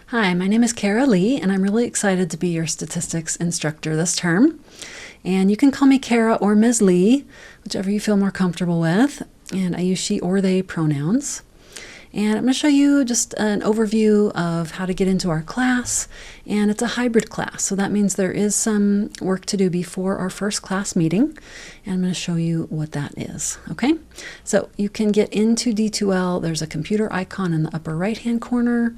Hi, my name is Cara Lee, and I'm really excited to be your statistics instructor this term. And you can call me Cara or Ms. Lee, whichever you feel more comfortable with. And I use she or they pronouns. And I'm going to show you just an overview of how to get into our class. And it's a hybrid class, so that means there is some work to do before our first class meeting. And I'm going to show you what that is, okay? So you can get into D2L. There's a computer icon in the upper right-hand corner,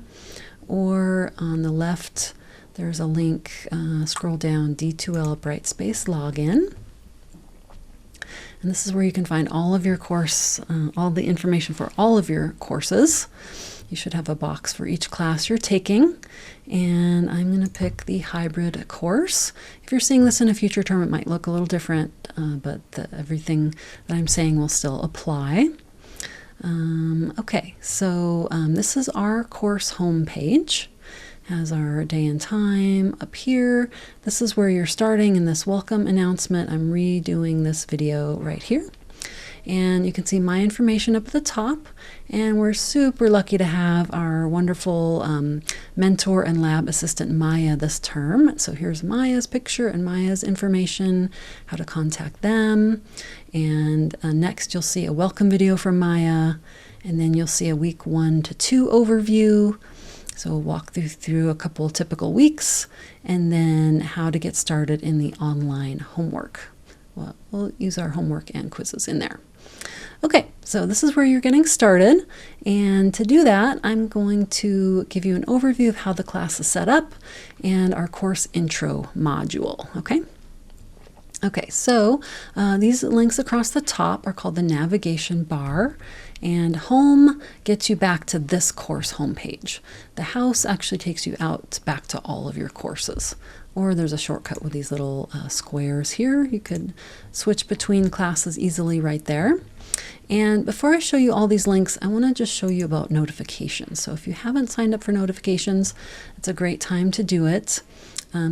or on the left, there's a link, scroll down, D2L Brightspace Login. And this is where you can find all of your course, all the information for all of your courses. You should have a box for each class you're taking. And I'm going to pick the hybrid course. If you're seeing this in a future term, it might look a little different, but everything that I'm saying will still apply. Okay, so this is our course homepage. Has our day and time up here. This is where you're starting in this welcome announcement. I'm redoing this video right here. And you can see my information up at the top. And we're super lucky to have our wonderful mentor and lab assistant Maia this term. So here's Maia's picture and Maia's information, how to contact them. And next you'll see a welcome video from Maia. And then you'll see a week 1 to 2 overview. So we'll walk through a couple typical weeks and then how to get started in the online homework. Well, we'll use our homework and quizzes in there. Okay, so this is where you're getting started. And to do that, I'm going to give you an overview of how the class is set up and our course intro module, okay? Okay, so these links across the top are called the navigation bar, and home gets you back to this course homepage. The house actually takes you out back to all of your courses, or there's a shortcut with these little squares here. You could switch between classes easily right there. And before I show you all these links, I want to just show you about notifications. So if you haven't signed up for notifications, it's a great time to do it.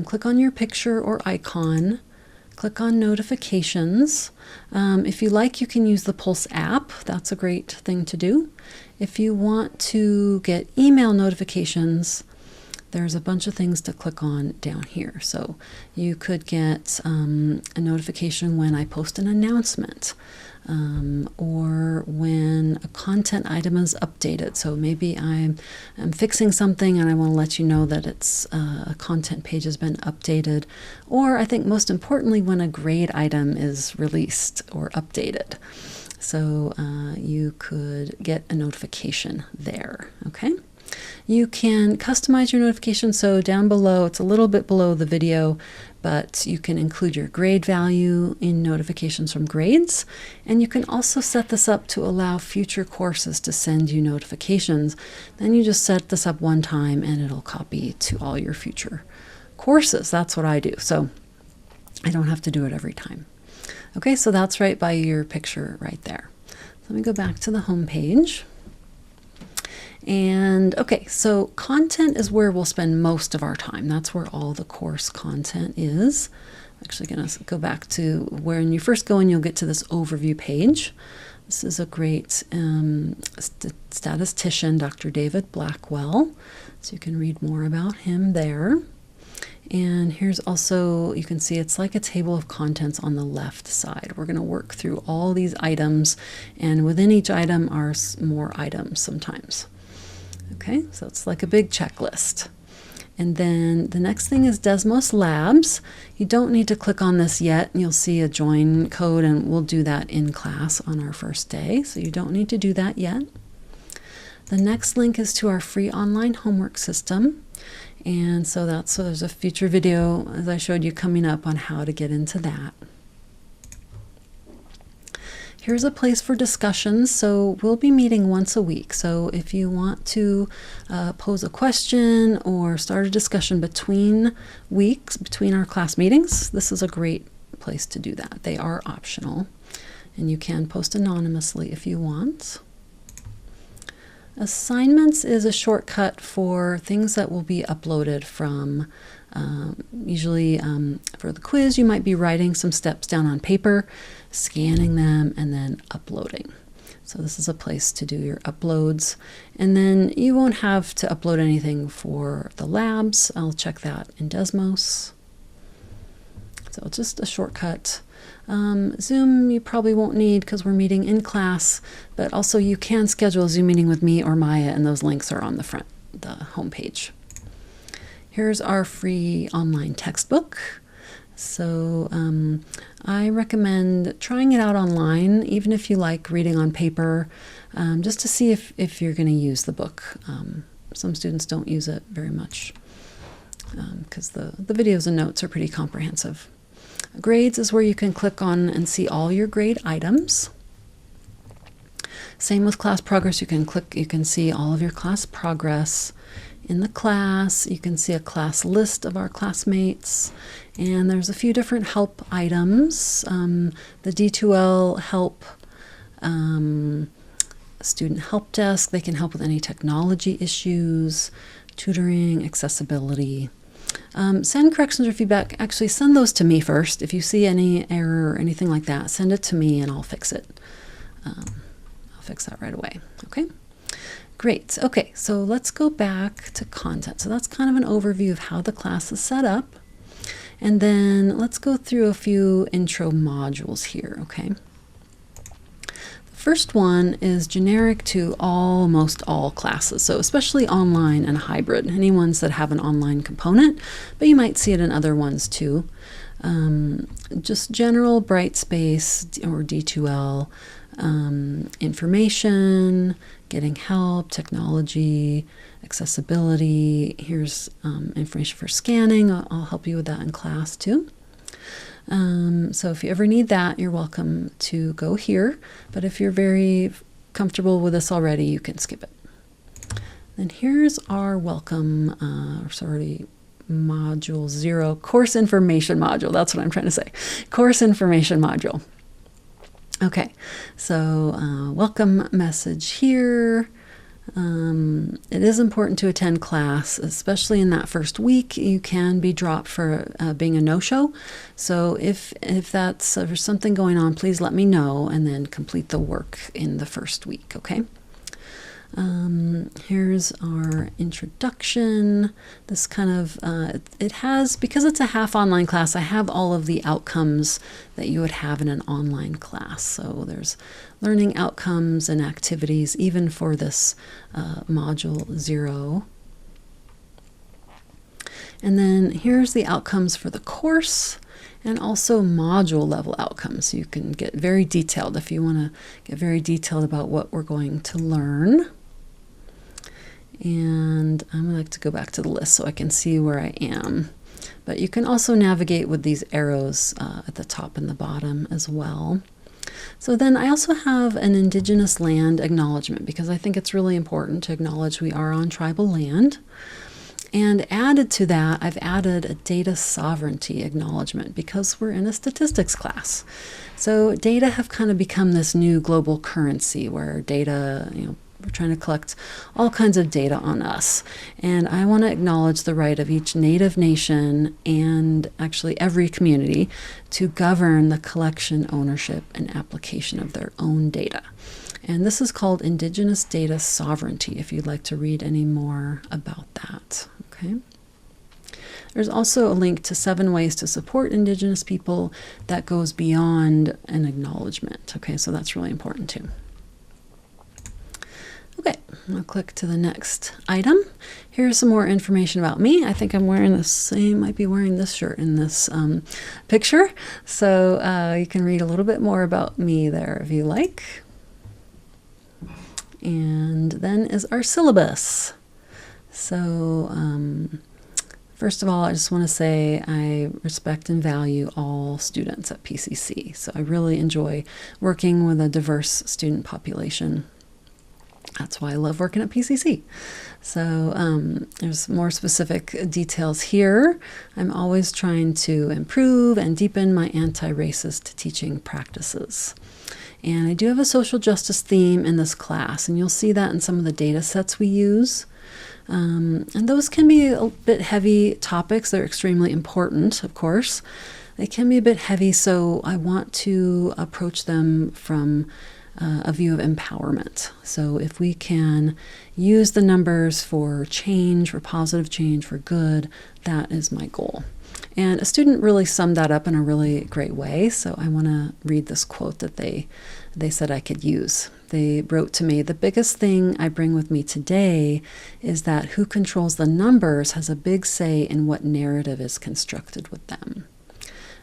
Click on your picture or icon. Click on notifications. If you like, you can use the Pulse app. That's a great thing to do. If you want to get email notifications, there's a bunch of things to click on down here. So you could get a notification when I post an announcement, or when a content item is updated. So maybe I'm fixing something and I want to let you know that it's a content page has been updated. Or I think most importantly, when a grade item is released or updated. So you could get a notification there, okay? You can customize your notification, so down below, it's a little bit below the video, but you can include your grade value in notifications from grades, and you can also set this up to allow future courses to send you notifications. Then you just set this up one time and it'll copy to all your future courses. That's what I do, so I don't have to do it every time. Okay, so that's right by your picture right there. Let me go back to the home page. And okay, so content is where we'll spend most of our time. That's where all the course content is. I'm actually going to go back to when you first go in, you'll get to this overview page. This is a great statistician, Dr. David Blackwell. So you can read more about him there. And here's also, you can see it's like a table of contents on the left side. We're going to work through all these items, and within each item are more items sometimes. Okay, so it's like a big checklist. And then the next thing is Desmos Labs. You don't need to click on this yet. You'll see a join code, and we'll do that in class on our first day. So you don't need to do that yet. The next link is to our free online homework system. And so there's a future video, as I showed you, coming up on how to get into that. Here's a place for discussions. So we'll be meeting once a week. So if you want to pose a question or start a discussion between weeks, between our class meetings, this is a great place to do that. They are optional, and you can post anonymously if you want. Assignments is a shortcut for things that will be uploaded from, usually for the quiz, you might be writing some steps down on paper, scanning them, and then uploading. So this is a place to do your uploads. And then you won't have to upload anything for the labs. I'll check that in Desmos. So just a shortcut. Zoom you probably won't need because we're meeting in class, but also you can schedule a Zoom meeting with me or Maya, and those links are on the front, the homepage. Here's our free online textbook. So I recommend trying it out online, even if you like reading on paper, just to see if you're going to use the book. Some students don't use it very much because the videos and notes are pretty comprehensive. Grades is where you can click on and see all your grade items. Same with class progress. You can see all of your class progress in the class. You can see a class list of our classmates, and there's a few different help items. The D2L help, student help desk, they can help with any technology issues, tutoring, accessibility. Send corrections or feedback. Actually, send those to me first. If you see any error or anything like that, send it to me and I'll fix it. I'll fix that right away. Okay, great. Okay, so let's go back to content. So that's kind of an overview of how the class is set up. And then let's go through a few intro modules here, okay? First one is generic to almost all classes, so especially online and hybrid, any ones that have an online component, but you might see it in other ones too. Just general Brightspace or D2L, information, getting help, technology, accessibility. Here's information for scanning. I'll help you with that in class too. So if you ever need that, you're welcome to go here. But if you're very comfortable with this already, you can skip it. Then here's our welcome, module 0, course information module. That's what I'm trying to say. Course information module. Okay, so welcome message here. It is important to attend class, especially in that first week. You can be dropped for being a no-show. So if that's there's something going on, please let me know and then complete the work in the first week, okay? Here's our introduction. This kind of, it has, because it's a half online class, I have all of the outcomes that you would have in an online class. So there's learning outcomes and activities, even for this module 0. And then here's the outcomes for the course and also module level outcomes. So you can get very detailed if you want to get very detailed about what we're going to learn. And I'm going to like to go back to the list so I can see where I am. But you can also navigate with these arrows at the top and the bottom as well. So then I also have an Indigenous land acknowledgement because I think it's really important to acknowledge we are on tribal land. And added to that, I've added a data sovereignty acknowledgement because we're in a statistics class. So data have kind of become this new global currency where data, we're trying to collect all kinds of data on us. And I want to acknowledge the right of each Native nation and actually every community to govern the collection, ownership, and application of their own data. And this is called Indigenous Data Sovereignty, if you'd like to read any more about that. Okay. There's also a link to 7 ways to support Indigenous people that goes beyond an acknowledgement. Okay, so that's really important too. Okay, I'll click to the next item. Here's some more information about me. I think I'm wearing the same, might be wearing this shirt in this picture. So you can read a little bit more about me there if you like. And then is our syllabus. So first of all, I just want to say I respect and value all students at PCC. So I really enjoy working with a diverse student population. That's why I love working at PCC. So there's more specific details here. I'm always trying to improve and deepen my anti-racist teaching practices. And I do have a social justice theme in this class, and you'll see that in some of the data sets we use. And those can be a bit heavy topics. They're extremely important, of course. They can be a bit heavy, so I want to approach them from a view of empowerment. So if we can use the numbers for change, for positive change, for good, that is my goal. And a student really summed that up in a really great way. So I want to read this quote that they said I could use. They wrote to me, "The biggest thing I bring with me today is that who controls the numbers has a big say in what narrative is constructed with them.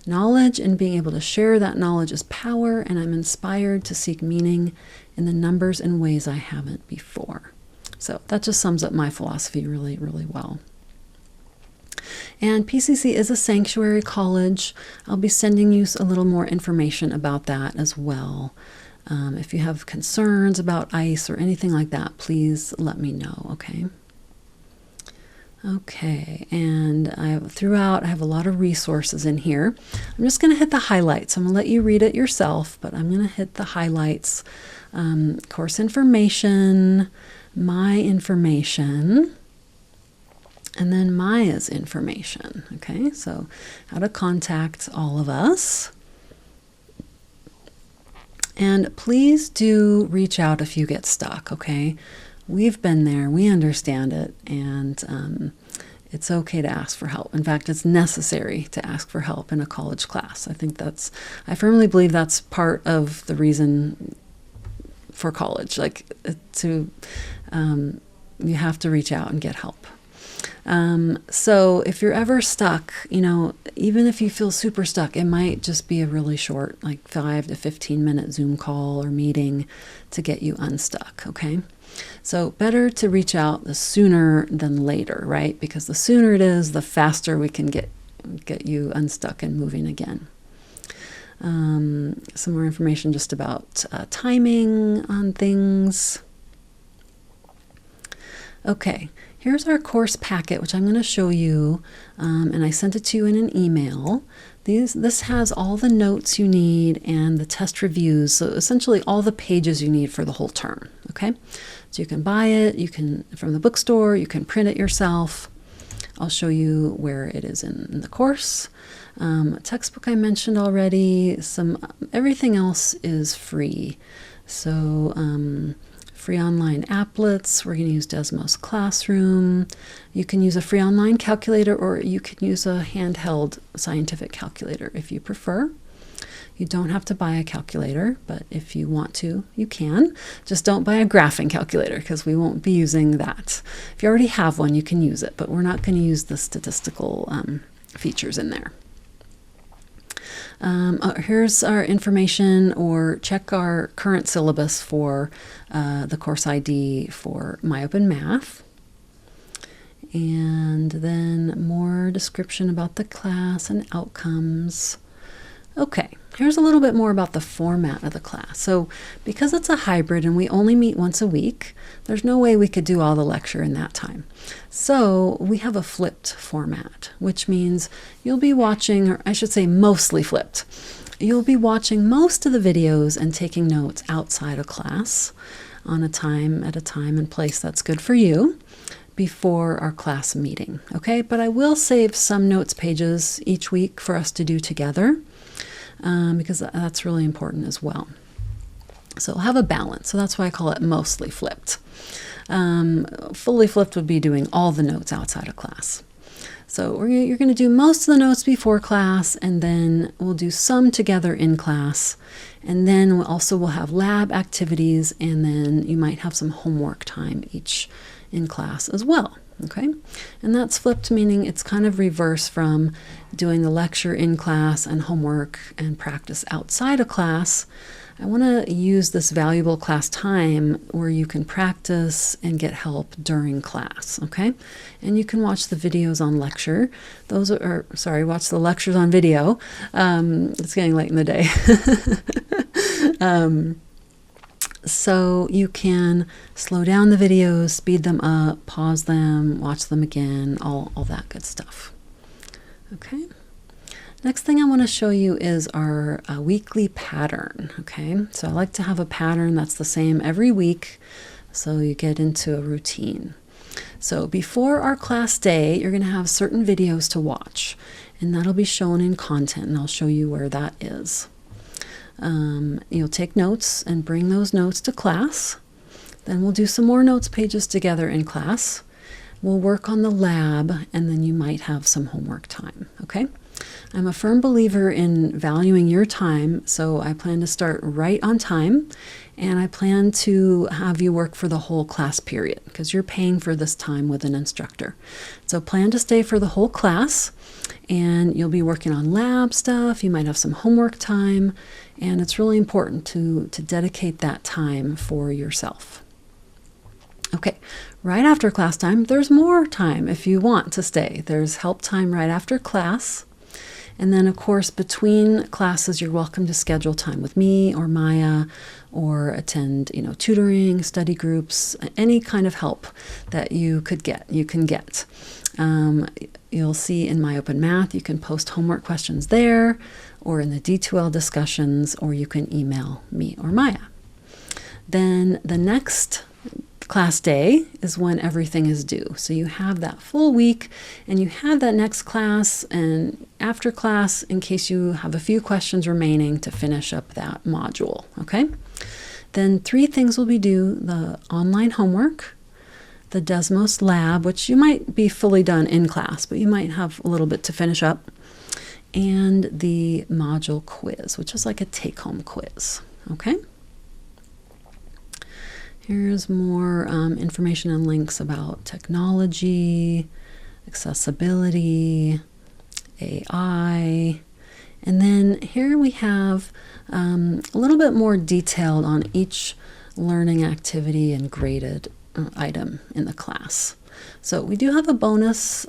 Knowledge and being able to share that knowledge is power, and I'm inspired to seek meaning in the numbers in ways I haven't before." So that just sums up my philosophy really, really well. And PCC is a sanctuary college. I'll be sending you a little more information about that as well. If you have concerns about ICE or anything like that, please let me know, okay? Okay, and throughout I have a lot of resources in here. I'm just going to hit the highlights. I'm going to let you read it yourself, but I'm going to hit the highlights. Course information, my information, and then Maia's information. Okay, so how to contact all of us. And please do reach out if you get stuck, okay? We've been there, we understand it, and it's okay to ask for help. In fact, it's necessary to ask for help in a college class. I firmly believe that's part of the reason for college, you have to reach out and get help. So if you're ever stuck, even if you feel super stuck, it might just be a really short, 5 to 15 minute Zoom call or meeting to get you unstuck, okay? So better to reach out the sooner than later, right? Because the sooner it is, the faster we can get you unstuck and moving again. Some more information just about timing on things. Okay, here's our course packet, which I'm going to show you, and I sent it to you in an email. This has all the notes you need and the test reviews, so essentially all the pages you need for the whole term, okay? So you can buy it, from the bookstore, you can print it yourself. I'll show you where it is in the course. Textbook I mentioned already. Everything else is free. So free online applets. We're going to use Desmos Classroom. You can use a free online calculator, or you can use a handheld scientific calculator if you prefer. You don't have to buy a calculator, but if you want to, you can. Just don't buy a graphing calculator, because we won't be using that. If you already have one, you can use it, but we're not going to use the statistical features in there. Here's our information, or check our current syllabus for the course ID for My Open Math. And then more description about the class and outcomes. Okay, here's a little bit more about the format of the class. So because it's a hybrid and we only meet once a week, there's no way we could do all the lecture in that time. So we have a flipped format, which means you'll be watching, or I should say mostly flipped. You'll be watching most of the videos and taking notes outside of class at a time and place that's good for you before our class meeting, okay? But I will save some notes pages each week for us to do together, because that's really important as well. So we'll have a balance. So that's why I call it mostly flipped. Fully flipped would be doing all the notes outside of class. So you're going to do most of the notes before class, and then we'll do some together in class. And then we'll have lab activities, and then you might have some homework time each in class as well. Okay, and that's flipped, meaning it's kind of reverse from doing the lecture in class and homework and practice outside of class. I want to use this valuable class time where you can practice and get help during class, okay? And you can watch the videos on lecture. Watch the lectures on video. It's getting late in the day. So you can slow down the videos, speed them up, pause them, watch them again, all that good stuff. Okay. Next thing I want to show you is our weekly pattern. Okay. So I like to have a pattern that's the same every week, so you get into a routine. So before our class day, you're going to have certain videos to watch, and that'll be shown in content, and I'll show you where that is. You'll take notes and bring those notes to class. Then we'll do some more notes pages together in class. We'll work on the lab, and then you might have some homework time, okay? I'm a firm believer in valuing your time, so I plan to start right on time, and I plan to have you work for the whole class period because you're paying for this time with an instructor. So plan to stay for the whole class, and you'll be working on lab stuff. You might have some homework time, and it's really important to dedicate that time for yourself. Okay, right after class time, there's more time if you want to stay. There's help time right after class. And then, of course, between classes, you're welcome to schedule time with me or Maia or attend, tutoring, study groups, any kind of help that you can get. You'll see in My Open Math, you can post homework questions there or in the D2L discussions, or you can email me or Maia. Then the next class day is when everything is due. So you have that full week and you have that next class and after class in case you have a few questions remaining to finish up that module, okay? Then 3 things will be due: the online homework, the Desmos lab, which you might be fully done in class, but you might have a little bit to finish up, and the module quiz, which is like a take-home quiz, okay? Here's more information and links about technology, accessibility, AI, and then here we have a little bit more detailed on each learning activity and graded item in the class. So we do have a bonus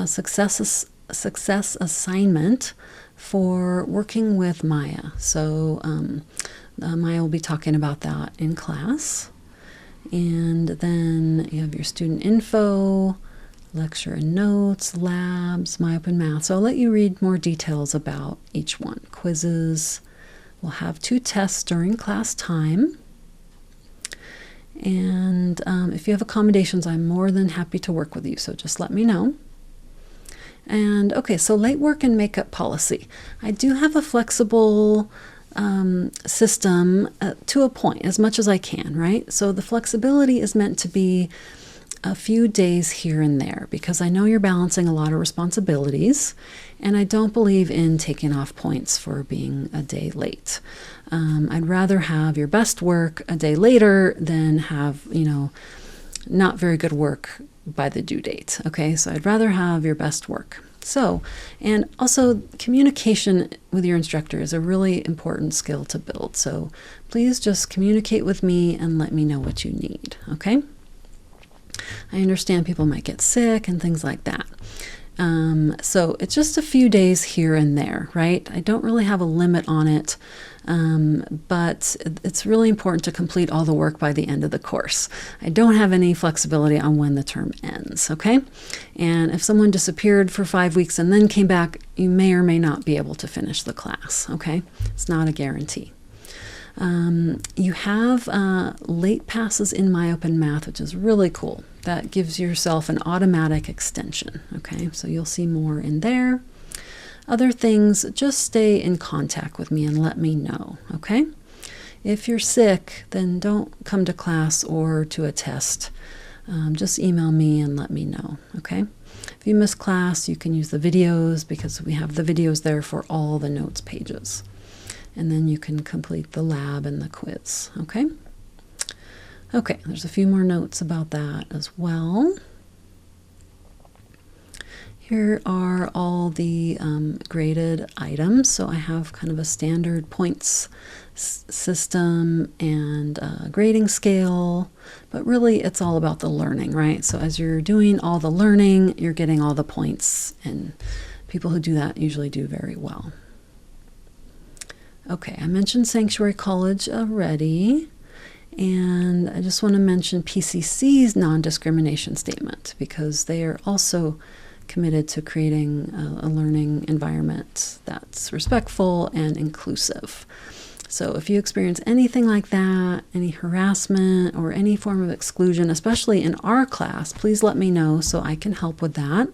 success assignment for working with Maia. So Maia will be talking about that in class. And then you have your student info, lecture and notes, labs, My Open Math. So I'll let you read more details about each one. Quizzes. We'll have 2 tests during class time. And if you have accommodations, I'm more than happy to work with you. So just let me know. And okay, so late work and makeup policy. I do have a flexible system to a point, as much as I can, right? So the flexibility is meant to be a few days here and there because I know you're balancing a lot of responsibilities, and I don't believe in taking off points for being a day late. I'd rather have your best work a day later than have, not very good work by the due date. Okay, so I'd rather have your best work. So, and also communication with your instructor is a really important skill to build. So please just communicate with me and let me know what you need, okay? I understand people might get sick and things like that. So it's just a few days here and there, right? I don't really have a limit on it, but it's really important to complete all the work by the end of the course. I don't have any flexibility on when the term ends, okay? And if someone disappeared for 5 weeks and then came back, you may or may not be able to finish the class, okay? It's not a guarantee. You have late passes in My Open Math, which is really cool. That gives yourself an automatic extension, okay? So you'll see more in there. Other things, just stay in contact with me and let me know, okay? If you're sick, then don't come to class or to a test. Just email me and let me know, okay? If you miss class, you can use the videos because we have the videos there for all the notes pages. And then you can complete the lab and the quiz, okay? Okay, there's a few more notes about that as well. Here are all the graded items. So I have kind of a standard points system and grading scale, but really it's all about the learning, right? So as you're doing all the learning, you're getting all the points, and people who do that usually do very well. Okay, I mentioned Sanctuary College already, and I just want to mention PCC's non-discrimination statement because they are also committed to creating a learning environment that's respectful and inclusive. So if you experience anything like that, any harassment or any form of exclusion, especially in our class, please let me know so I can help with that.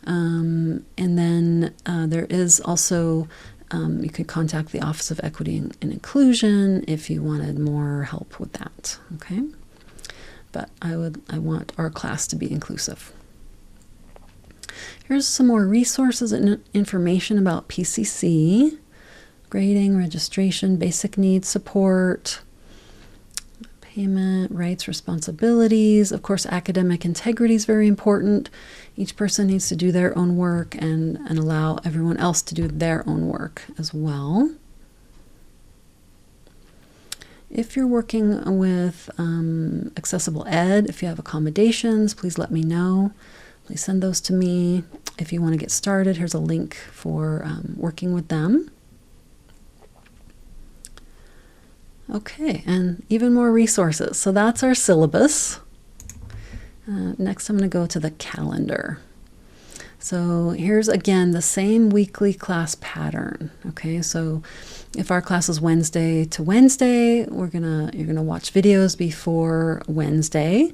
And then there is also You could contact the Office of Equity and Inclusion if you wanted more help with that, okay? But I want our class to be inclusive. Here's some more resources and information about PCC, grading, registration, basic needs support, payment, rights, responsibilities. Of course, academic integrity is very important. Each person needs to do their own work and allow everyone else to do their own work as well. If you're working with accessible ed, if you have accommodations, please let me know. Please send those to me. If you want to get started, here's a link for working with them. Okay, and even more resources. So that's our syllabus. Next, I'm going to go to the calendar. So here's again the same weekly class pattern. Okay, so if our class is Wednesday to Wednesday, you're gonna watch videos before Wednesday.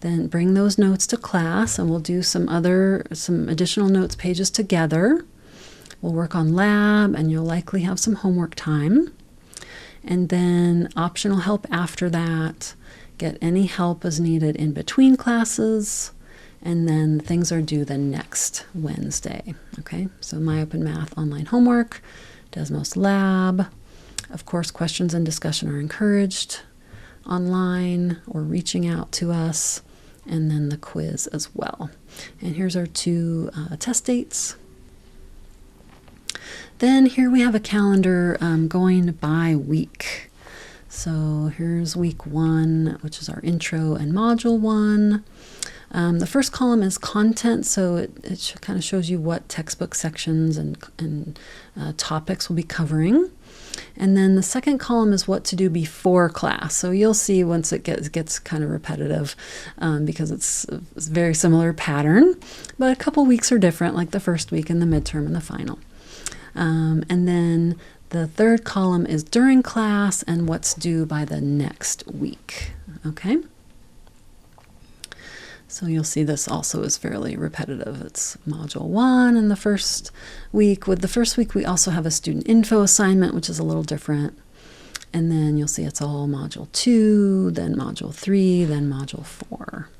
Then bring those notes to class, and we'll do some additional notes pages together. We'll work on lab, and you'll likely have some homework time. And then optional help after that. Get any help as needed in between classes. And then things are due the next Wednesday. Okay, so My Open Math online homework, Desmos Lab. Of course, questions and discussion are encouraged online or reaching out to us. And then the quiz as well. And here's our 2 test dates. Then here we have a calendar going by week. So here's week 1, which is our intro and module 1. The first column is content, so it kind of shows you what textbook sections and topics we'll be covering. And then the second column is what to do before class. So you'll see once it gets kind of repetitive because it's a very similar pattern, but a couple weeks are different, like the first week and the midterm and the final. And then the third column is during class and what's due by the next week. Okay. So you'll see this also is fairly repetitive. It's module 1 in the first week. With the first week, we also have a student info assignment, which is a little different. And then you'll see it's all module 2, then module 3, then module 4.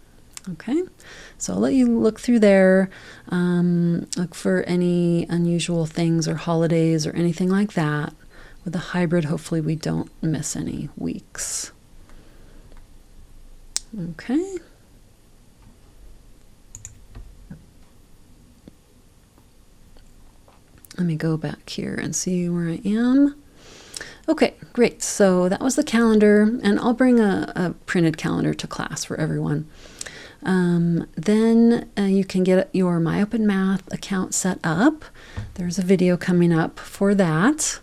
Okay, so I'll let you look through there, look for any unusual things or holidays or anything like that. With the hybrid, hopefully we don't miss any weeks. Okay. Let me go back here and see where I am. Okay, great. So that was the calendar, and I'll bring a printed calendar to class for everyone. Then you can get your My Open Math account set up. There's a video coming up for that.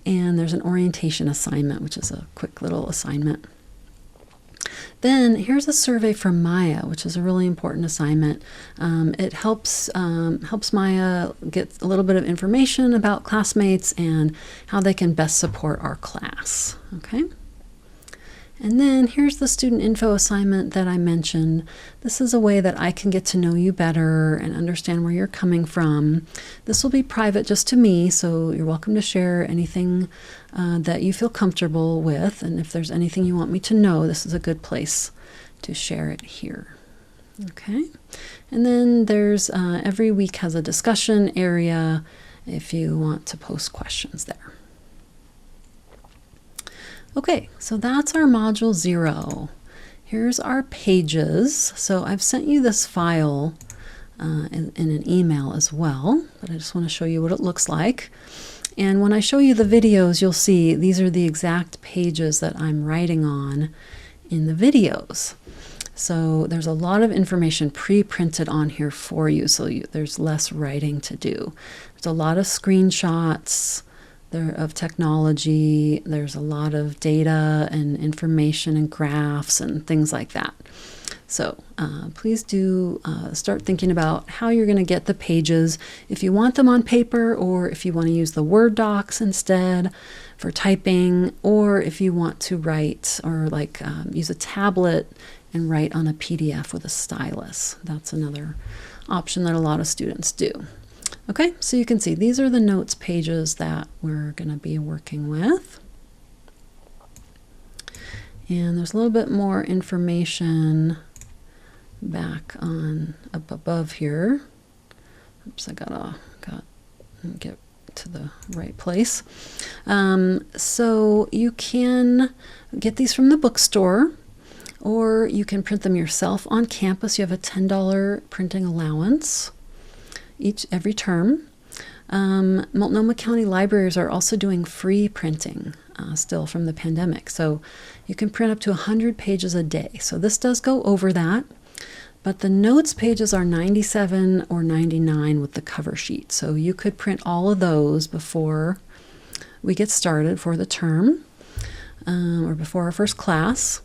And there's an orientation assignment, which is a quick little assignment. Then here's a survey from Maia, which is a really important assignment. It helps Maia get a little bit of information about classmates and how they can best support our class. Okay. And then here's the student info assignment that I mentioned. This is a way that I can get to know you better and understand where you're coming from. This will be private just to me, so you're welcome to share anything that you feel comfortable with. And if there's anything you want me to know, this is a good place to share it here. Okay. And then there's every week has a discussion area if you want to post questions there. Okay, so that's our module 0. Here's our pages. So I've sent you this file in an email as well, but I just want to show you what it looks like. And when I show you the videos, you'll see these are the exact pages that I'm writing on in the videos. So there's a lot of information pre-printed on here for you, so there's less writing to do. There's a lot of screenshots of technology. There's a lot of data and information and graphs and things like that. So please do start thinking about how you're going to get the pages, if you want them on paper or if you want to use the Word docs instead for typing, or if you want to write or use a tablet and write on a PDF with a stylus. That's another option that a lot of students do. Okay, so you can see these are the notes pages that we're going to be working with. And there's a little bit more information back on up above here. Oops, I got get to the right place. So you can get these from the bookstore, or you can print them yourself on campus. You have a $10 printing allowance every term. Multnomah County libraries are also doing free printing still from the pandemic. So you can print up to 100 pages a day. So this does go over that, but the notes pages are 97 or 99 with the cover sheet. So you could print all of those before we get started for the term or before our first class.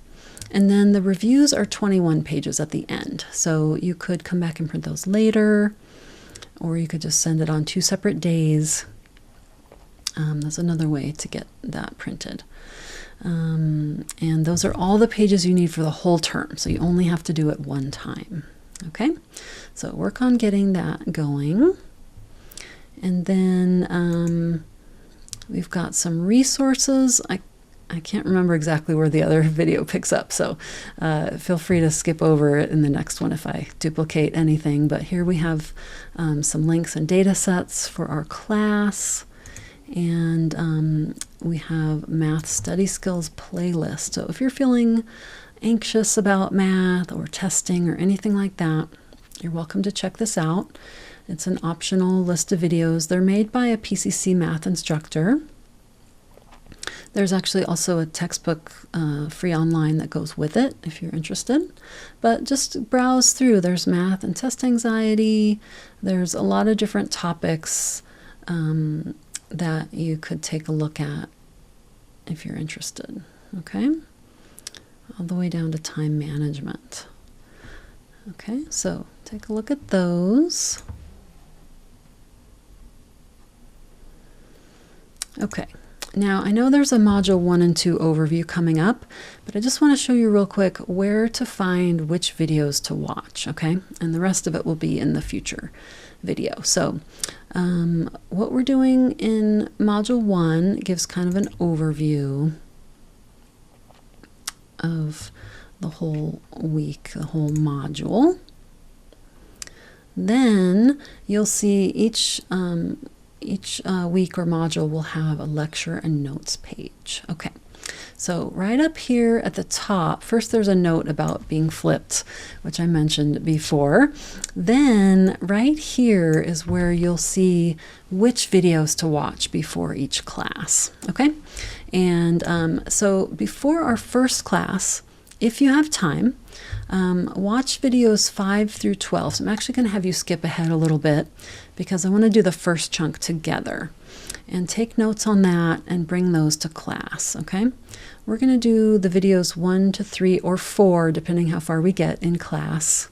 And then the reviews are 21 pages at the end. So you could come back and print those later, or you could just send it on 2 separate days. That's another way to get that printed. And those are all the pages you need for the whole term. So you only have to do it one time. Okay, so work on getting that going. And then we've got some resources. I can't remember exactly where the other video picks up, so feel free to skip over it in the next one if I duplicate anything. But here we have some links and data sets for our class, and we have math study skills playlist. So if you're feeling anxious about math or testing or anything like that, you're welcome to check this out. It's an optional list of videos. They're made by a PCC math instructor. There's actually also a textbook free online that goes with it if you're interested. But just browse through. There's math and test anxiety. There's a lot of different topics that you could take a look at if you're interested. Okay? All the way down to time management. Okay, so take a look at those. Okay. Now, I know there's a Module 1 and 2 overview coming up, but I just want to show you real quick where to find which videos to watch, okay? And the rest of it will be in the future video. So what we're doing in Module 1 gives kind of an overview of the whole week, the whole module. Then you'll see each week or module will have a lecture and notes page. Okay, so right up here at the top, first there's a note about being flipped, which I mentioned before. Then right here is where you'll see which videos to watch before each class. Okay, and so before our first class, if you have time, watch videos 5 through 12. So I'm actually going to have you skip ahead a little bit because I want to do the first chunk together. And take notes on that and bring those to class, okay? We're going to do the videos 1 to 3 or 4, depending how far we get in class.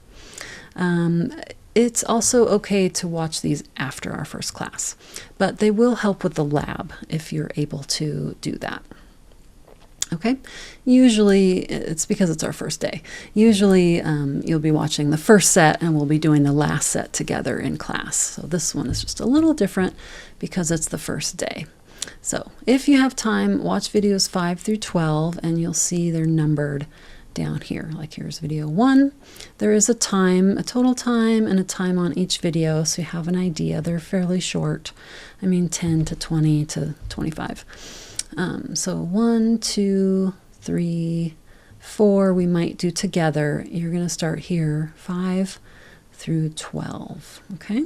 It's also okay to watch these after our first class, but they will help with the lab if you're able to do that. Okay, usually it's because it's our first day. Usually you'll be watching the first set and we'll be doing the last set together in class. So this one is just a little different because it's the first day. So if you have time, watch videos 5 through 12 and you'll see they're numbered down here. Like here's video 1. There is a time, a total time and a time on each video, so you have an idea. They're fairly short. I mean 10 to 20 to 25. So 1, 2, 3, 4 we might do together. You're going to start here, 5 through 12, okay?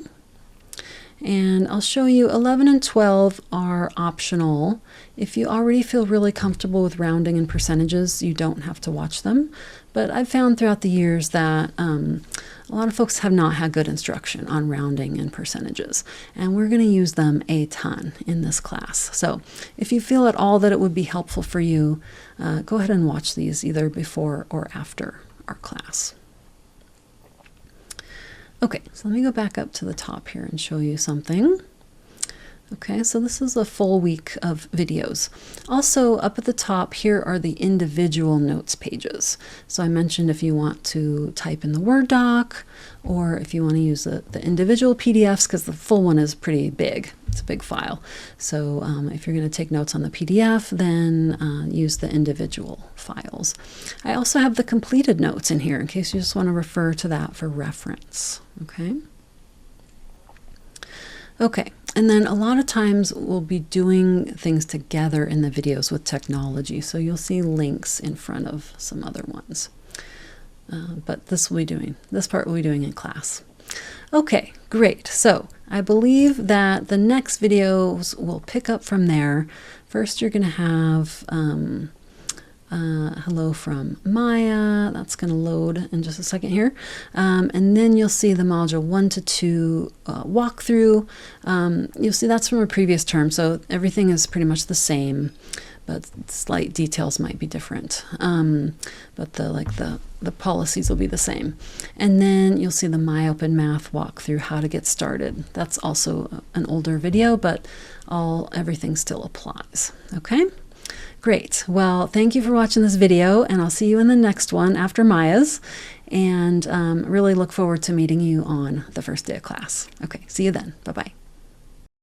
And I'll show you 11 and 12 are optional. If you already feel really comfortable with rounding and percentages, you don't have to watch them. But I've found throughout the years that a lot of folks have not had good instruction on rounding and percentages, and we're going to use them a ton in this class. So if you feel at all that it would be helpful for you, go ahead and watch these either before or after our class. Okay, so let me go back up to the top here and show you something. Okay, so this is a full week of videos. Also, up at the top, here are the individual notes pages. So I mentioned if you want to type in the Word doc, or if you want to use the individual PDFs, because the full one is pretty big. It's a big file. So if you're going to take notes on the PDF, then use the individual files. I also have the completed notes in here in case you just want to refer to that for reference. Okay. Okay, and then a lot of times we'll be doing things together in the videos with technology, so you'll see links in front of some other ones. But this part we'll be doing in class. Okay, great. So I believe that the next videos will pick up from there. First, you're going to have hello from Maia. That's going to load in just a second here. And then you'll see the module 1 to 2 walkthrough. You'll see that's from a previous term, so everything is pretty much the same, but slight details might be different. But the policies will be the same. And then you'll see the My Open Math walkthrough, how to get started. That's also an older video, but everything still applies. Okay? Great. Well, thank you for watching this video, and I'll see you in the next one after Maia's, and really look forward to meeting you on the first day of class. Okay, see you then. Bye-bye.